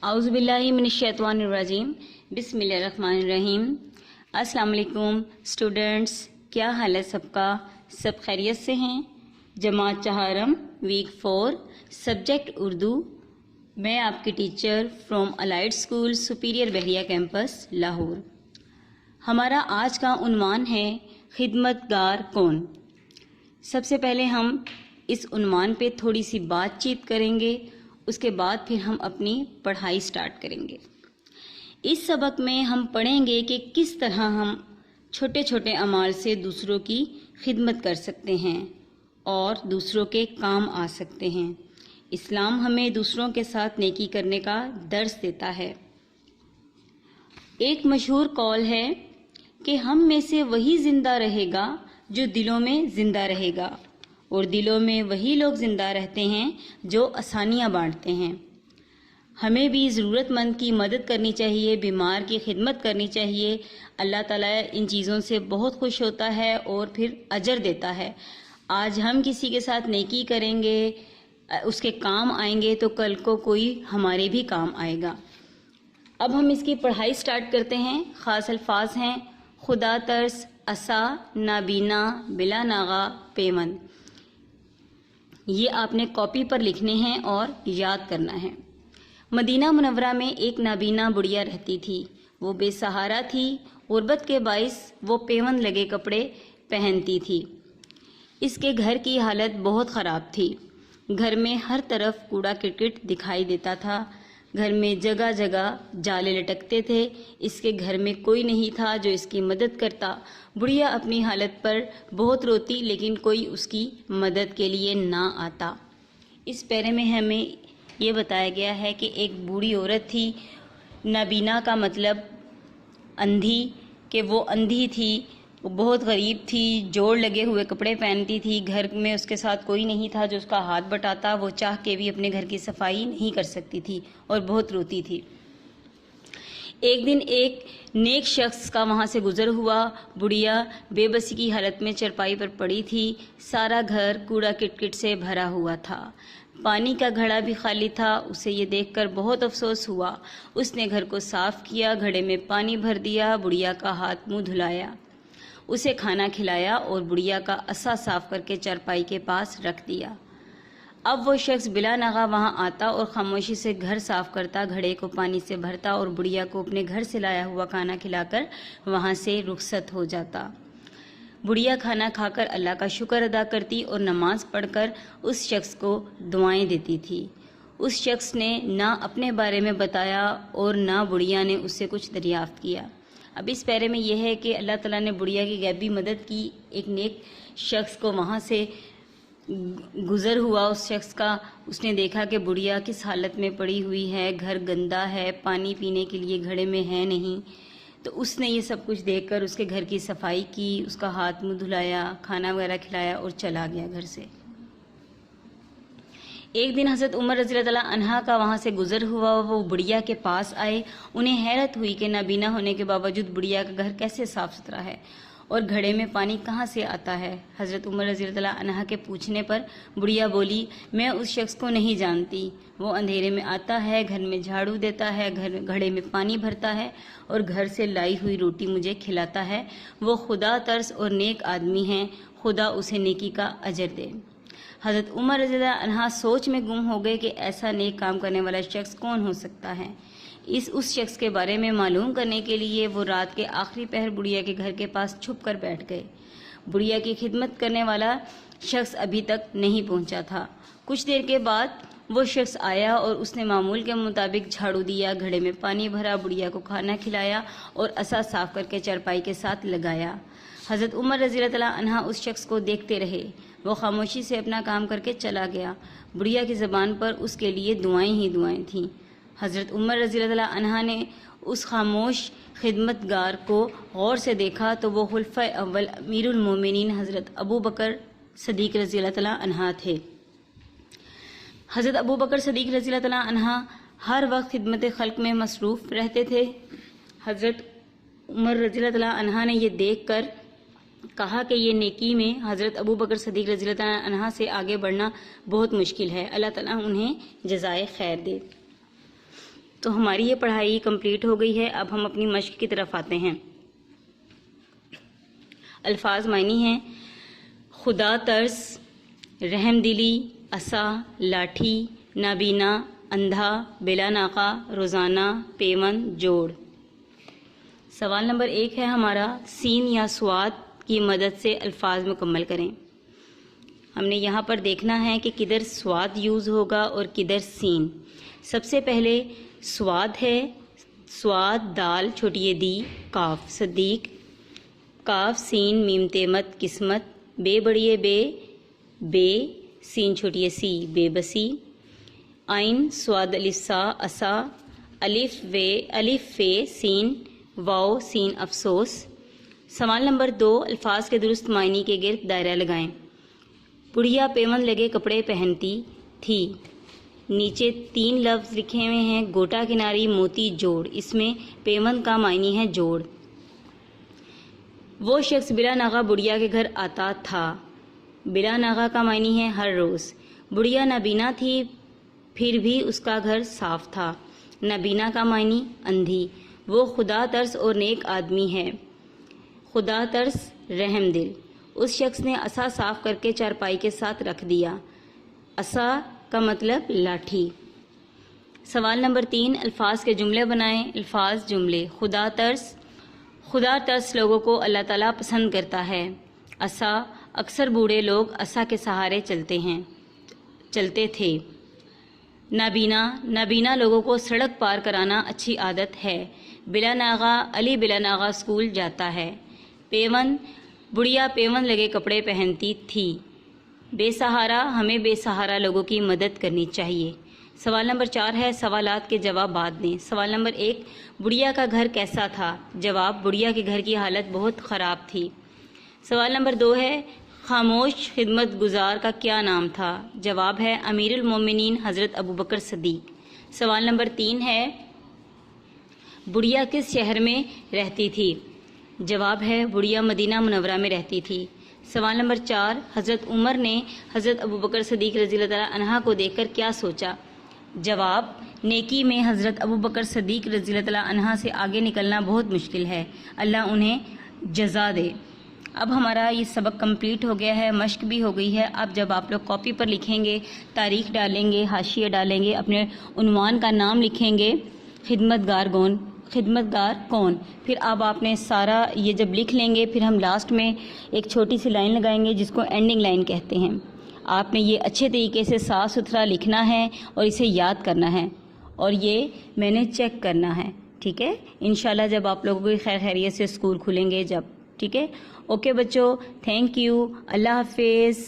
اعوذ باللہ من الشیطان الرجیم، بسم اللہ الرحمن الرحیم۔ السلام علیکم اسٹوڈنٹس، کیا حال ہے سب کا؟ سب خیریت سے ہیں؟ جماعت چہارم ویک 4 سبجیکٹ اردو، میں آپ کی teacher from allied school superior بحریہ کیمپس لاہور۔ ہمارا آج کا عنوان ہے خدمت گار کون۔ سب سے پہلے ہم اس عنوان پہ تھوڑی سی بات چیت کریں گے، اس کے بعد پھر ہم اپنی پڑھائی سٹارٹ کریں گے۔ اس سبق میں ہم پڑھیں گے کہ کس طرح ہم چھوٹے چھوٹے اعمال سے دوسروں کی خدمت کر سکتے ہیں اور دوسروں کے کام آ سکتے ہیں۔ اسلام ہمیں دوسروں کے ساتھ نیکی کرنے کا درس دیتا ہے۔ ایک مشہور قول ہے کہ ہم میں سے وہی زندہ رہے گا جو دلوں میں زندہ رہے گا، اور دلوں میں وہی لوگ زندہ رہتے ہیں جو آسانیاں بانٹتے ہیں۔ ہمیں بھی ضرورت مند کی مدد کرنی چاہیے، بیمار کی خدمت کرنی چاہیے۔ اللہ تعالیٰ ان چیزوں سے بہت خوش ہوتا ہے اور پھر اجر دیتا ہے۔ آج ہم کسی کے ساتھ نیکی کریں گے، اس کے کام آئیں گے، تو کل کو کوئی ہمارے بھی کام آئے گا۔ اب ہم اس کی پڑھائی سٹارٹ کرتے ہیں۔ خاص الفاظ ہیں: خدا ترس، عصا، نابینا، بلا ناغہ، پیمند۔ یہ آپ نے کاپی پر لکھنے ہیں اور یاد کرنا ہے۔ مدینہ منورہ میں ایک نابینا بڑھیا رہتی تھی۔ وہ بے سہارا تھی، غربت کے باعث وہ پیوند لگے کپڑے پہنتی تھی۔ اس کے گھر کی حالت بہت خراب تھی۔ گھر میں ہر طرف کوڑا کرکٹ دکھائی دیتا تھا۔ گھر میں جگہ جگہ جالے لٹکتے تھے۔ اس کے گھر میں کوئی نہیں تھا جو اس کی مدد کرتا۔ بڑھیا اپنی حالت پر بہت روتی، لیکن کوئی اس کی مدد کے لیے نہ آتا۔ اس پیرے میں ہمیں یہ بتایا گیا ہے کہ ایک بوڑھی عورت تھی۔ نابینا کا مطلب اندھی، کہ وہ اندھی تھی، وہ بہت غریب تھی، جوڑ لگے ہوئے کپڑے پہنتی تھی۔ گھر میں اس کے ساتھ کوئی نہیں تھا جو اس کا ہاتھ بٹاتا۔ وہ چاہ کے بھی اپنے گھر کی صفائی نہیں کر سکتی تھی اور بہت روتی تھی۔ ایک دن ایک نیک شخص کا وہاں سے گزر ہوا۔ بڑھیا بے بسی کی حالت میں چرپائی پر پڑی تھی۔ سارا گھر کوڑا کرکٹ سے بھرا ہوا تھا۔ پانی کا گھڑا بھی خالی تھا۔ اسے یہ دیکھ کر بہت افسوس ہوا۔ اس نے گھر کو صاف کیا، گھڑے میں پانی بھر دیا، بڑھیا کا ہاتھ منہ دھلایا، اسے کھانا کھلایا اور بڑھیا کا عصا صاف کر کے چارپائی کے پاس رکھ دیا۔ اب وہ شخص بلا ناغہ وہاں آتا اور خاموشی سے گھر صاف کرتا، گھڑے کو پانی سے بھرتا اور بڑھیا کو اپنے گھر سے لایا ہوا کھانا کھلا کر وہاں سے رخصت ہو جاتا۔ بڑھیا کھانا کھا کر اللہ کا شکر ادا کرتی اور نماز پڑھ کر اس شخص کو دعائیں دیتی تھی۔ اس شخص نے نہ اپنے بارے میں بتایا اور نہ بڑھیا نے اس سے کچھ دریافت کیا۔ اب اس پیرے میں یہ ہے کہ اللہ تعالیٰ نے بڑھیا کی غیبی مدد کی۔ ایک نیک شخص کو وہاں سے گزر ہوا، اس شخص کا، اس نے دیکھا کہ بڑھیا کس حالت میں پڑی ہوئی ہے، گھر گندا ہے، پانی پینے کے لیے گھڑے میں ہے نہیں، تو اس نے یہ سب کچھ دیکھ کر اس کے گھر کی صفائی کی، اس کا ہاتھ منہ دھلایا، کھانا وغیرہ کھلایا اور چلا گیا گھر سے۔ ایک دن حضرت عمر رضی اللہ تعالیٰ عنہ کا وہاں سے گزر ہوا۔ وہ بڑھیا کے پاس آئے۔ انہیں حیرت ہوئی کہ نابینا ہونے کے باوجود بڑھیا کا گھر کیسے صاف ستھرا ہے اور گھڑے میں پانی کہاں سے آتا ہے۔ حضرت عمر رضی اللہ تعالیٰ عنہ کے پوچھنے پر بڑھیا بولی، میں اس شخص کو نہیں جانتی۔ وہ اندھیرے میں آتا ہے، گھر میں جھاڑو دیتا ہے، گھڑے میں پانی بھرتا ہے اور گھر سے لائی ہوئی روٹی مجھے کھلاتا ہے۔ وہ خدا ترس اور نیک آدمی ہیں، خدا اسے نیکی کا اجر دے۔ حضرت عمر رضی اللہ عنہ سوچ میں گم ہو گئے کہ ایسا نیک کام کرنے والا شخص کون ہو سکتا ہے۔ اس شخص کے بارے میں معلوم کرنے کے لیے وہ رات کے آخری پہر بڑھیا کے گھر کے پاس چھپ کر بیٹھ گئے۔ بڑھیا کی خدمت کرنے والا شخص ابھی تک نہیں پہنچا تھا۔ کچھ دیر کے بعد وہ شخص آیا اور اس نے معمول کے مطابق جھاڑو دیا، گھڑے میں پانی بھرا، بڑھیا کو کھانا کھلایا اور عصا صاف کر کے چارپائی کے ساتھ لگایا۔ حضرت عمر رضی اللہ تعالیٰ عنہ اس شخص کو دیکھتے رہے۔ وہ خاموشی سے اپنا کام کر کے چلا گیا۔ بڑھیا کی زبان پر اس کے لیے دعائیں ہی دعائیں تھیں۔ حضرت عمر رضی اللہ عنہ نے اس خاموش خدمت گار کو غور سے دیکھا تو وہ خلیفہ اول امیر المومنین حضرت ابو بکر صدیق رضی اللہ تعالیٰ عنہ تھے۔ حضرت ابو بکر صدیق رضی اللہ تعالیٰ عنہ ہر وقت خدمت خلق میں مصروف رہتے تھے۔ حضرت عمر رضی اللہ تعالیٰ عنہ نے یہ دیکھ کر کہا کہ یہ نیکی میں حضرت ابو بکر صدیق رضی اللہ تعالیٰ عنہ سے آگے بڑھنا بہت مشکل ہے، اللہ تعالیٰ انہیں جزائے خیر دے۔ تو ہماری یہ پڑھائی کمپلیٹ ہو گئی ہے. اب ہم اپنی مشق کی طرف آتے ہیں. الفاظ معنی ہیں: خدا ترس، رحم دلی، عصا، لاٹھی، نابینا، اندھا، بلا ناقہ، روزانہ، پیوند، جوڑ. سوال نمبر 1 ہے ہمارا، سین یا سواد کی مدد سے الفاظ مکمل کریں. ہم نے یہاں پر دیکھنا ہے کہ کدھر سواد یوز ہوگا اور کدھر سین. سب سے پہلے سواد ہے، سواد دال چھوٹی دی کاف صدیق، کاف سین میم تیمت قسمت، بے بڑی بے سین چھوٹی سی بے بسی، عین سواد الف سا اسا، الف فے سین واؤ سین افسوس. سوال نمبر 2، الفاظ کے درست معنی کے گرد دائرہ لگائیں. بڑھیا پیوند لگے کپڑے پہنتی تھی. نیچے 3 لفظ لکھے ہوئے ہیں، گوٹا کناری موتی جوڑ. اس میں پیوند کا معنی ہے جوڑ. وہ شخص بلا ناغہ بڑھیا کے گھر آتا تھا. بلا ناغہ کا معنی ہے ہر روز. بڑھیا نابینا تھی پھر بھی اس کا گھر صاف تھا. نابینا کا معنی اندھی. وہ خدا ترس اور نیک آدمی ہے. خدا ترس رحم دل. اس شخص نے عصا صاف کر کے چارپائی کے ساتھ رکھ دیا. عصا کا مطلب لاٹھی. سوال نمبر 3، الفاظ کے جملے بنائیں. الفاظ جملے: خدا ترس لوگوں کو اللہ تعالیٰ پسند کرتا ہے. عصا، اکثر بوڑھے لوگ عصا کے سہارے چلتے تھے. نابینا لوگوں کو سڑک پار کرانا اچھی عادت ہے. بلا ناغہ، علی بلا ناغہ اسکول جاتا ہے. پیوند، بڑھیا پیوند لگے کپڑے پہنتی تھی. بے سہارا، ہمیں بے سہارا لوگوں کی مدد کرنی چاہیے. سوال نمبر 4 ہے، سوالات کے جوابات دیں. سوال نمبر 1، بڑھیا کا گھر کیسا تھا؟ جواب: بڑھیا کے گھر کی حالت بہت خراب تھی. سوال نمبر 2 ہے، خاموش خدمت گزار کا کیا نام تھا؟ جواب ہے امیر المومنین حضرت ابوبکر صدیق. سوال نمبر 3 ہے، بڑھیا کس شہر میں رہتی تھی؟ جواب ہے بڑھیا مدینہ منورہ میں رہتی تھی. سوال نمبر 4، حضرت عمر نے حضرت ابوبکر صدیق رضی اللہ تعالیٰ عنہ کو دیکھ کر کیا سوچا؟ جواب: نیکی میں حضرت ابوبکر صدیق رضی اللہ تعالیٰ عنہ سے آگے نکلنا بہت مشکل ہے، اللہ انہیں جزا دے. اب ہمارا یہ سبق کمپلیٹ ہو گیا ہے، مشق بھی ہو گئی ہے. اب جب آپ لوگ کاپی پر لکھیں گے، تاریخ ڈالیں گے، حاشیہ ڈالیں گے، اپنے عنوان کا نام لکھیں گے، خدمتگار کون. پھر اب آپ نے سارا یہ جب لکھ لیں گے، پھر ہم لاسٹ میں ایک چھوٹی سی لائن لگائیں گے جس کو اینڈنگ لائن کہتے ہیں. آپ نے یہ اچھے طریقے سے صاف ستھرا لکھنا ہے اور اسے یاد کرنا ہے، اور یہ میں نے چیک کرنا ہے. ٹھیک ہے، انشاءاللہ جب آپ لوگوں کی خیر خیریت سے اسکول کھلیں گے جب. ٹھیک ہے، اوکے بچوں، تھینک یو، اللہ حافظ.